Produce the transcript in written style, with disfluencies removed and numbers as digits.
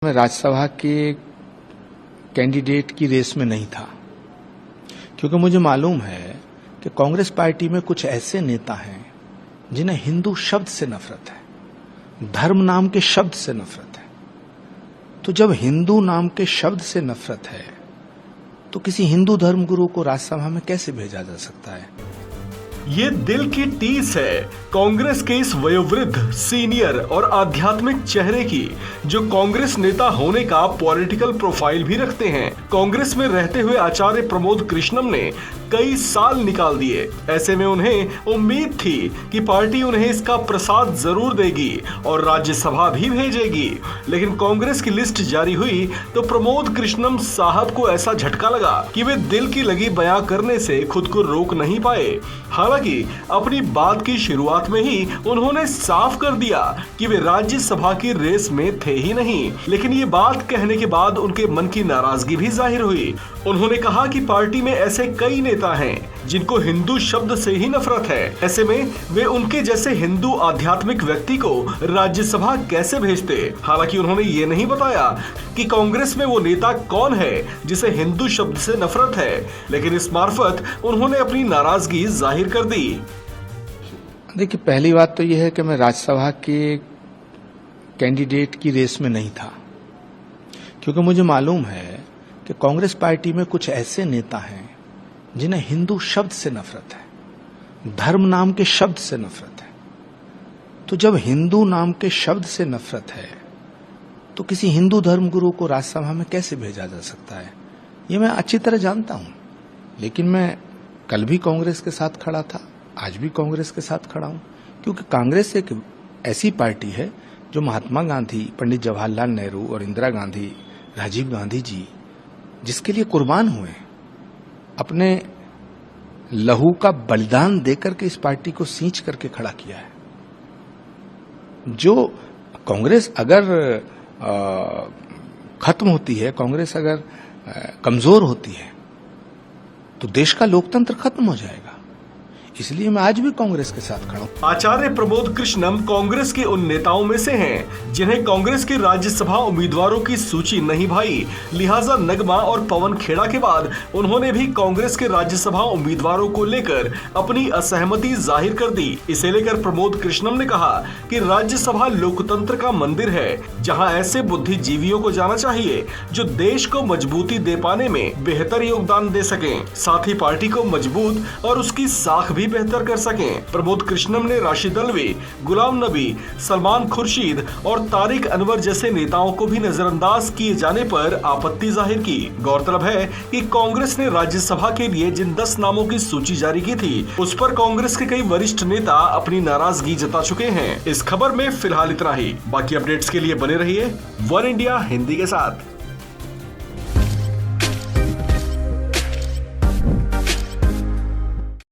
मैं राज्यसभा के कैंडिडेट की रेस में नहीं था, क्योंकि मुझे मालूम है कि कांग्रेस पार्टी में कुछ ऐसे नेता हैं जिन्हें हिंदू शब्द से नफरत है, धर्म नाम के शब्द से नफरत है। तो जब हिंदू नाम के शब्द से नफरत है तो किसी हिंदू धर्मगुरु को राज्यसभा में कैसे भेजा जा सकता है? ये दिल की टीस है कांग्रेस के इस वयोवृद्ध, सीनियर और आध्यात्मिक चेहरे की, जो कांग्रेस नेता होने का पॉलिटिकल प्रोफाइल भी रखते हैं। कांग्रेस में रहते हुए आचार्य प्रमोद कृष्णम ने कई साल निकाल दिए। ऐसे में उन्हें उम्मीद थी कि पार्टी उन्हें इसका प्रसाद जरूर देगी और राज्यसभा भी भेजेगी, लेकिन कांग्रेस की लिस्ट जारी हुई तो प्रमोद कृष्णम साहब को ऐसा झटका लगा कि वे दिल की लगी बयां करने से खुद को रोक नहीं पाए। हालांकि अपनी बात की शुरुआत में ही उन्होंने साफ कर दिया कि वे राज्यसभा की रेस में थे ही नहीं, लेकिन ये बात कहने के बाद उनके मन की नाराजगी भी जाहिर हुई। उन्होंने कहा कि पार्टी में ऐसे कई नेता हैं जिनको हिंदू शब्द से ही नफरत है। ऐसे में वे उनके जैसे हिंदू आध्यात्मिक व्यक्ति को राज्यसभा कैसे भेजते। हालांकि उन्होंने ये नहीं बताया कि कांग्रेस में वो नेता कौन है जिसे हिंदू शब्द से नफरत है, लेकिन इस मार्फत उन्होंने अपनी नाराजगी जाहिर कर दी। देखिए, पहली बात तो यह है कि मैं राज्यसभा के कैंडिडेट की रेस में नहीं था, क्योंकि मुझे मालूम है कि कांग्रेस पार्टी में कुछ ऐसे नेता हैं जिन्हें हिंदू शब्द से नफरत है, धर्म नाम के शब्द से नफरत है। तो जब हिंदू नाम के शब्द से नफरत है तो किसी हिंदू धर्मगुरु को राज्यसभा में कैसे भेजा जा सकता है, ये मैं अच्छी तरह जानता हूं। लेकिन मैं कल भी कांग्रेस के साथ खड़ा था, आज भी कांग्रेस के साथ खड़ा हूं, क्योंकि कांग्रेस एक ऐसी पार्टी है जो महात्मा गांधी, पंडित जवाहरलाल नेहरू और इंदिरा गांधी, राजीव गांधी जी जिसके लिए कुर्बान हुए, अपने लहू का बलिदान देकर के इस पार्टी को सींच करके खड़ा किया है। जो कांग्रेस अगर खत्म होती है, कांग्रेस अगर कमजोर होती है तो देश का लोकतंत्र खत्म हो जाएगा। इसलिए मैं आज भी कांग्रेस के साथ खड़ा हूं। आचार्य प्रमोद कृष्णम कांग्रेस के उन नेताओं में से हैं जिन्हें कांग्रेस के राज्यसभा उम्मीदवारों की सूची नहीं भाई, लिहाजा नगमा और पवन खेड़ा के बाद उन्होंने भी कांग्रेस के राज्यसभा उम्मीदवारों को लेकर अपनी असहमति जाहिर कर दी। इसे लेकर प्रमोद कृष्णम ने कहा कि राज्यसभा लोकतंत्र का मंदिर है, जहाँ ऐसे बुद्धिजीवियों को जाना चाहिए जो देश को मजबूती दे पाने में बेहतर योगदान दे सके, साथ ही पार्टी को मजबूत और उसकी साख भी बेहतर कर सकें। प्रमोद कृष्णम ने राशिद अल्वी, गुलाम नबी, सलमान खुर्शीद और तारिक अनवर जैसे नेताओं को भी नजरअंदाज किए जाने पर आपत्ति जाहिर की। गौरतलब है कि कांग्रेस ने राज्यसभा के लिए जिन 10 नामों की सूची जारी की थी, उस पर कांग्रेस के कई वरिष्ठ नेता अपनी नाराजगी जता चुके हैं। इस खबर में फिलहाल इतना ही। बाकी अपडेट्स के लिए बने रहिए वन इंडिया हिंदी के साथ।